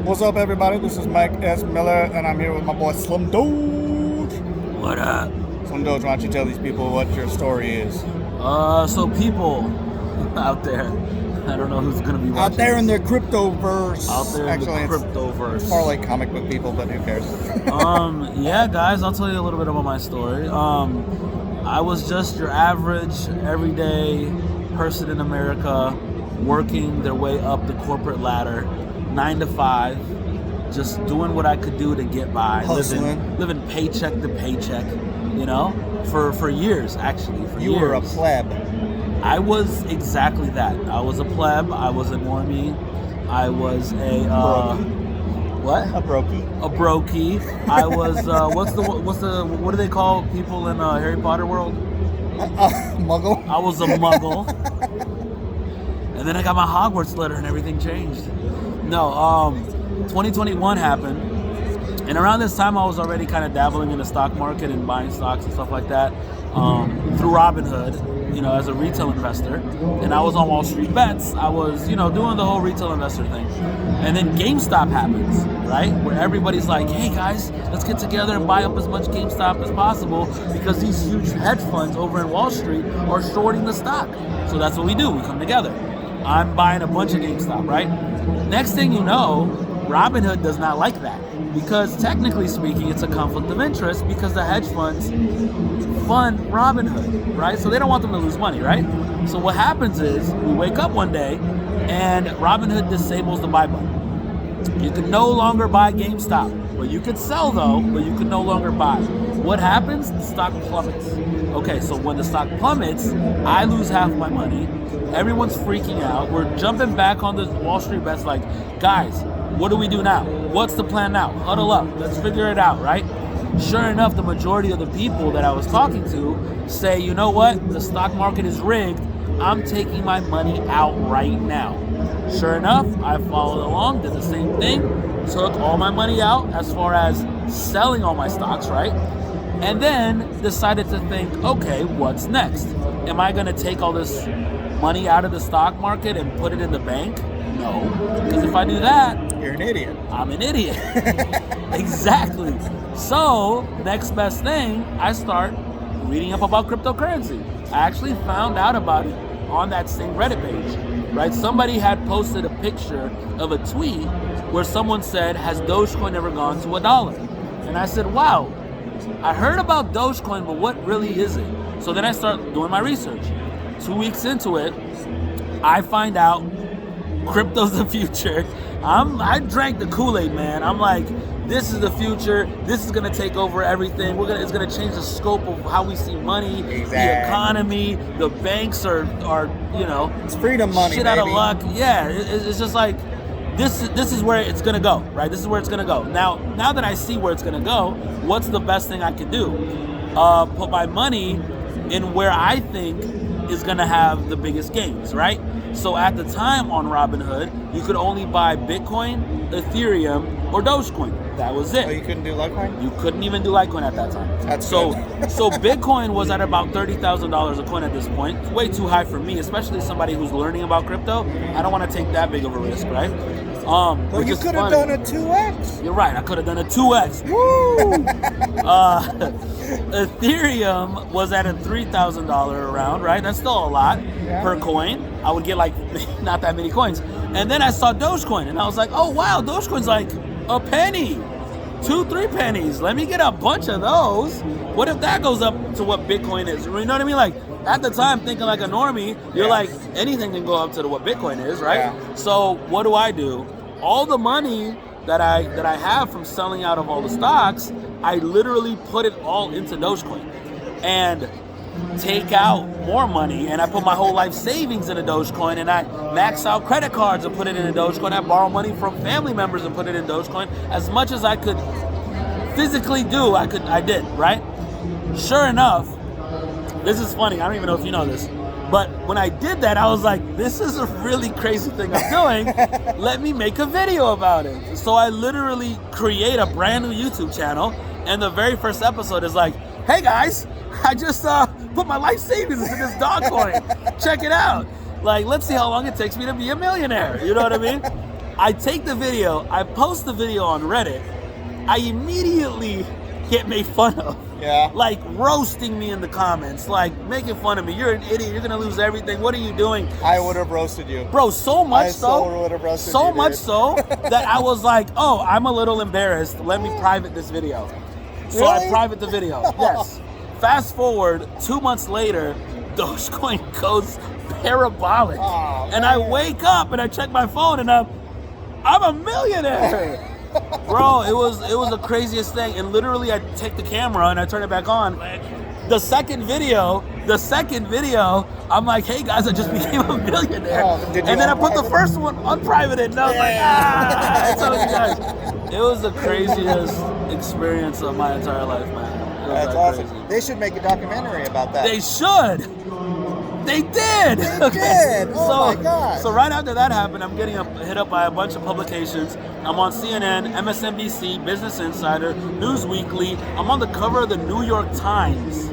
What's up, everybody? This is Mike S. Miller, and I'm here with my boy Slumdoge. What up? Slumdoge, why don't you tell these people what your story is? So people out there, I don't know who's gonna be watching. Out there in the cryptoverse. Out there in the cryptoverse. It's more like comic book people, but who cares? Yeah, guys, I'll tell you a little bit about my story. I was just your average, everyday person in America, working their way up the corporate ladder, 9 to 5, just doing what I could do to get by, living paycheck to paycheck, for years, actually. You were a pleb. I was exactly that. I was a pleb. I was a normie. I was a what? A brokey. A brokey. I was what do they call people in Harry Potter world? Muggle. I was a muggle. And then I got my Hogwarts letter and everything changed. No, 2021 happened. And around this time, I was already kind of dabbling in the stock market and buying stocks and stuff like that through Robinhood, as a retail investor. And I was on Wall Street Bets. I was, doing the whole retail investor thing. And then GameStop happens, right? Where everybody's like, hey guys, let's get together and buy up as much GameStop as possible because these huge hedge funds over in Wall Street are shorting the stock. So that's what we do. We come together. I'm buying a bunch of GameStop, right? Next thing you know, Robinhood does not like that because technically speaking, it's a conflict of interest because the hedge funds fund Robinhood, right? So they don't want them to lose money, right? So what happens is we wake up one day and Robinhood disables the buy button. You can no longer buy GameStop. Well, you could sell though, but you can no longer buy. What happens? The stock plummets. Okay, so when the stock plummets, I lose half my money. Everyone's freaking out. We're jumping back on the Wall Street Bets like, guys, what do we do now? What's the plan now? Huddle up. Let's figure it out, right? Sure enough, the majority of the people that I was talking to say, you know what? The stock market is rigged. I'm taking my money out right now. Sure enough, I followed along, did the same thing, took all my money out as far as selling all my stocks, right? And then decided to think, okay, what's next? Am I gonna take all this money out of the stock market and put it in the bank? No, because if I do that, you're an idiot. I'm an idiot. Exactly. So, next best thing, I start reading up about cryptocurrency. I actually found out about it on that same Reddit page, right? Somebody had posted a picture of a tweet where someone said, has Dogecoin ever gone to $1? And I said, wow, I heard about Dogecoin, but what really is it? So then I start doing my research. 2 weeks into it, I find out crypto's the future. I drank the Kool-Aid, man. I'm like, this is the future. This is gonna take over everything. It's gonna change the scope of how we see money, the economy. The banks are it's freedom money, shit baby. out of luck. Yeah, it's just like this is where it's gonna go, right? This is where it's gonna go. Now that I see where it's gonna go, what's the best thing I could do? Put my money in where I think is gonna have the biggest gains, right? So at the time on Robinhood, you could only buy Bitcoin, Ethereum, or Dogecoin. That was it. Oh, you couldn't do Litecoin? You couldn't even do Litecoin at that time. So Bitcoin was at about $30,000 a coin at this point. It's way too high for me, especially somebody who's learning about crypto. I don't want to take that big of a risk, right? Well, you could have done a 2x. You're right. I could have done a 2x. Woo! Ethereum was at a $3,000 round, right? That's still a lot per coin. I would get like not that many coins. And then I saw Dogecoin and I was like, oh wow, Dogecoin's like a penny, 2-3 pennies. Let me get a bunch of those. What if that goes up to what Bitcoin is? You know what I mean? Like at the time, thinking like a normie, you're like, anything can go up to what Bitcoin is, right? Yeah. So what do? All the money that I have from selling out of all the stocks, I literally put it all into Dogecoin and take out more money, and I put my whole life savings in a Dogecoin, and I max out credit cards and put it in a Dogecoin. I borrow money from family members and put it in Dogecoin. As much as I could physically do, I did, right? Sure enough, this is funny. I don't even know if you know this, but when I did that, I was like, this is a really crazy thing I'm doing. Let me make a video about it. So I literally create a brand new YouTube channel, and the very first episode is like, hey guys, I just put my life savings into this Dogecoin. Check it out. Like, let's see how long it takes me to be a millionaire. You know what I mean? I take the video, I post the video on Reddit, I immediately get made fun of. Yeah. Like roasting me in the comments, like making fun of me. You're an idiot, you're gonna lose everything. What are you doing? I would have roasted you. Bro, so much would have roasted so you, much dude. so that I was like, oh, I'm a little embarrassed. Let me private this video. So I Really? private the video. Yes. Fast forward 2 months later, Dogecoin goes parabolic. Oh, and I man. wake up and I check my phone and I'm a millionaire. Bro, it was the craziest thing. And literally I take the camera and I turn it back on. The second video, I'm like, hey guys, I just became a millionaire. Oh, did you and then I put the unprivate it? first one unprivate it, and I was like, I told you guys. It was the craziest experience of my entire life, man. It was That's that awesome. crazy. They should make a documentary about that. They should. They did. They did. Oh my God. So right after that happened, I'm getting hit up by a bunch of publications. I'm on CNN, MSNBC, Business Insider, Newsweekly. I'm on the cover of the New York Times.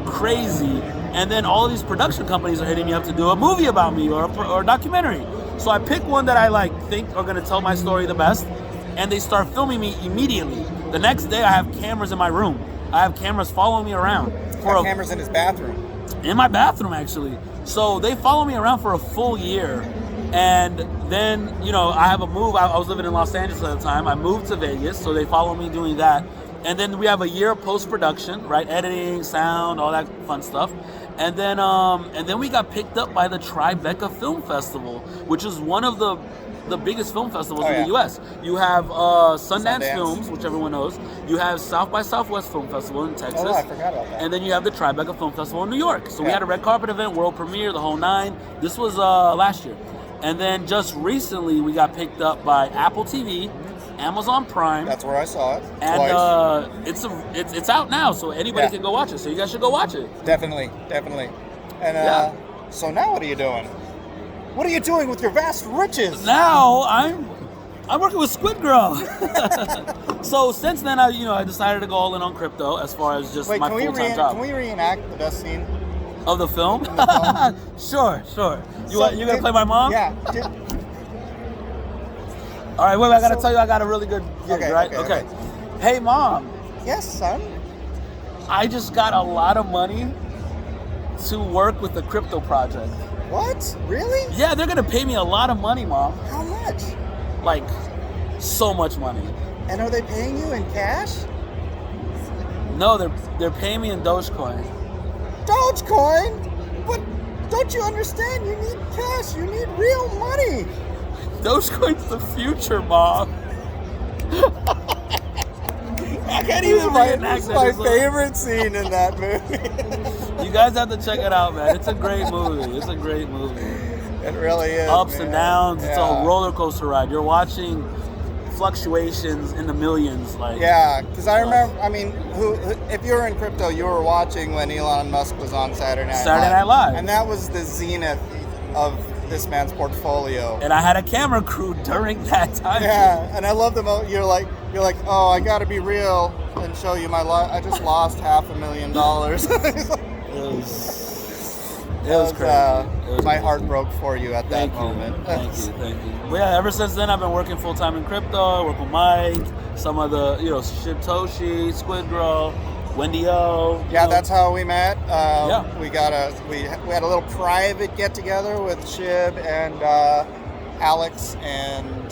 Crazy. And then all of these production companies are hitting me up to do a movie about me or a documentary. So I pick one that I think are gonna tell my story the best, and they start filming me immediately. The next day, I have cameras in my room. I have cameras following me around. Cameras in his bathroom. In my bathroom, actually. So they follow me around for a full year. And then, I have a move. I was living in Los Angeles at the time. I moved to Vegas, so they follow me doing that. And then we have a year of post-production, right? Editing, sound, all that fun stuff. And then we got picked up by the Tribeca Film Festival, which is one of the biggest film festivals in the U.S. You have Sundance Films, which everyone knows. You have South by Southwest Film Festival in Texas. Oh, I forgot about that. And then you have the Tribeca Film Festival in New York. So we had a red carpet event, world premiere, the whole nine. This was last year. And then just recently, we got picked up by Apple TV, Amazon Prime. That's where I saw it. And twice. it's out now, so anybody can go watch it. So you guys should go watch it. Definitely. And so now what are you doing? What are you doing with your vast riches? Now I'm working with Squid Girl. So since then, I decided to go all in on crypto as far as just my full-time job. Can we reenact the best scene of the film? Sure. You gonna play my mom? Yeah. All right, wait. I gotta tell you, I got a really good gig, right? Okay. Hey, Mom. Yes, son. I just got a lot of money to work with the crypto project. What? Really? Yeah, they're gonna pay me a lot of money, Mom. How much? Like, so much money. And are they paying you in cash? No, they're paying me in Dogecoin. Dogecoin? But don't you understand? You need cash. You need real money. Dogecoin's the future, Mom. I can't even reenact that. This is my favorite scene in that movie. You guys have to check it out, man. It's a great movie. It really is. Ups man. and downs. Yeah. It's a roller coaster ride. You're watching fluctuations in the millions. Because I remember, if you were in crypto, you were watching when Elon Musk was on Saturday Night Live. And that was the zenith of this man's portfolio. And I had a camera crew during that time. Yeah, and I love the moment you're like, oh, I got to be real and show you my life. I just lost $500,000. It was crazy. My heart broke for you at that moment. Thank you. But yeah, ever since then, I've been working full time in crypto. I work with Mike, some of the, Shibatoshi, Squid Girl, Wendy O. Yeah, that's how we met. Yeah. We had a little private get together with Shib and Alex and.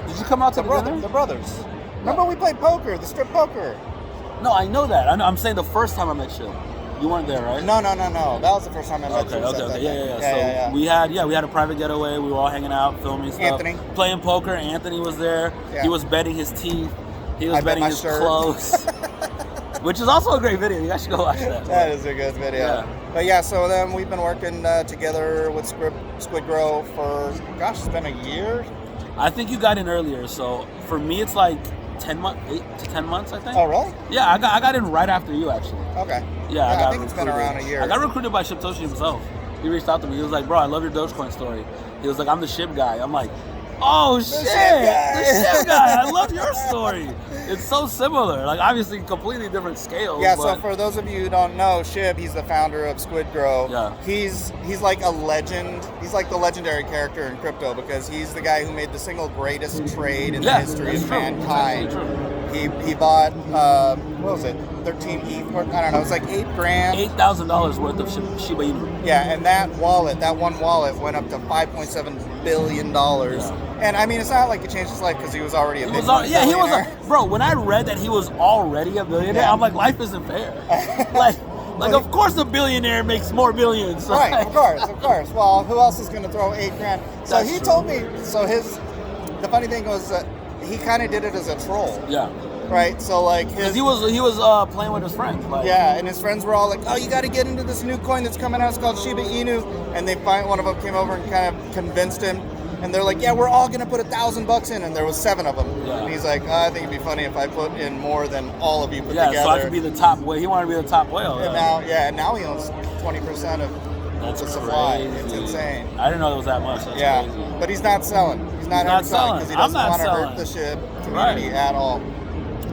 Did you come out to the brothers? Remember we played poker, the strip poker. No, I know that. I'm saying the first time I met Shib. You weren't there, right? No. That was the first time I met you. Okay. Yeah. So we had a private getaway. We were all hanging out, filming stuff. Anthony. Playing poker. Anthony was there. Yeah. He was betting his teeth. He was I betting bet my his shirt. clothes. Which is also a great video. You guys should go watch that. That is a good video. Yeah. But yeah, so then we've been working together with Squid Girl for, it's been a year. I think you got in earlier. So for me, it's like 8 to 10 months, I think. Oh, really? Yeah, I got in right after you, actually. Okay. Yeah, I think it's been around a year. I got recruited by Shibatoshi himself. He reached out to me. He was like, bro, I love your Dogecoin story. He was like, I'm the Shib guy. I'm like, Oh shit! guy. The shit guy. I love your story. It's so similar. Like obviously completely different scales. Yeah, but so for those of you who don't know, Shib, he's the founder of Squid Grow. Yeah. He's like a legend. He's like the legendary character in crypto because he's the guy who made the single greatest trade in the history that's of true. mankind. It's actually true. He bought what was it? 13 ETH? I don't know. It's like $8,000. $8,000 worth of Shiba Inu. Yeah, and that one wallet went up to $5.7 billion. Yeah. And I mean, it's not like it changed his life because he was already a billionaire. He was bro. When I read that he was already a billionaire, I'm like, life isn't fair. like of course a billionaire makes more billions. Right, of course. Well, who else is going to throw $8,000? So That's he true. told me. So the funny thing was that he kind of did it as a troll. Yeah. Right. So like he was playing with his friends. Like, yeah, and his friends were all like, "Oh, you got to get into this new coin that's coming out. It's called Shiba Inu." And one of them came over and kind of convinced him. And they're like, "Yeah, we're all gonna put $1,000 in," and there was 7 of them. Yeah. And he's like, "I think it'd be funny if I put in more than all of you put together." Yeah, so I could be the top whale. He wanted to be the top whale. And now he owns 20% of the supply. It's insane. I didn't know it was that much. That's crazy. But he's not selling. He's not selling because he doesn't want to hurt the Shib community at all.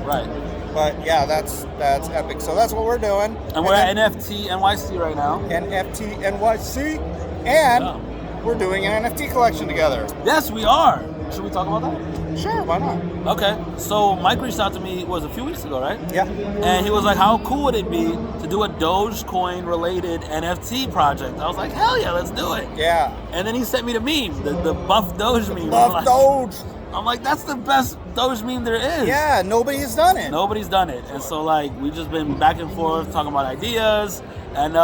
Right. But yeah, that's epic. So that's what we're doing. And we're at NFT NYC right now. NFT NYC, and we're doing an NFT collection together. Yes, we are. Should we talk about that? Sure, why not? Okay. So Mike reached out to me, a few weeks ago, right? Yeah. And he was like, how cool would it be to do a Dogecoin related NFT project? I was like, hell yeah, let's do it. Yeah. And then he sent me the meme, the Buff Doge meme. Buff Doge. I'm like, that's the best Doge meme there is. Yeah, nobody has done it. Nobody's done it. And so like we've just been back and forth talking about ideas and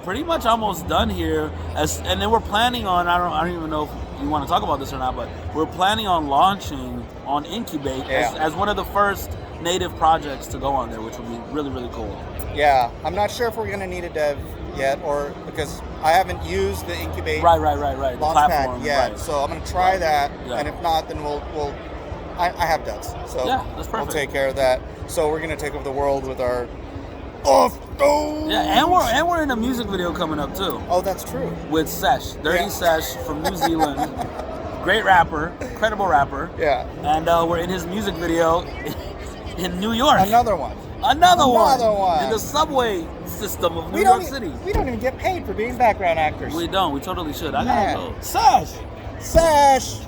pretty much almost done here. And then we're planning on, I don't even know if you want to talk about this or not, but we're planning on launching on Incubate as one of the first native projects to go on there, which would be really, really cool. Yeah, I'm not sure if we're going to need a dev yet, or because I haven't used the Incubate right. Launchpad yet. Right. So I'm going to try that, and if not, then we'll I have devs, so that's perfect. we'll take care of that. So we're going to take over the world with our Doge. Yeah, and we're in a music video coming up too. Oh, that's true. With Sesh, Dirty Sesh from New Zealand. Great rapper, incredible rapper. Yeah. And we're in his music video in New York. Another one. Another one. In the subway system of New York City. We don't even get paid for being background actors. We don't. We totally should. I gotta go. Sesh.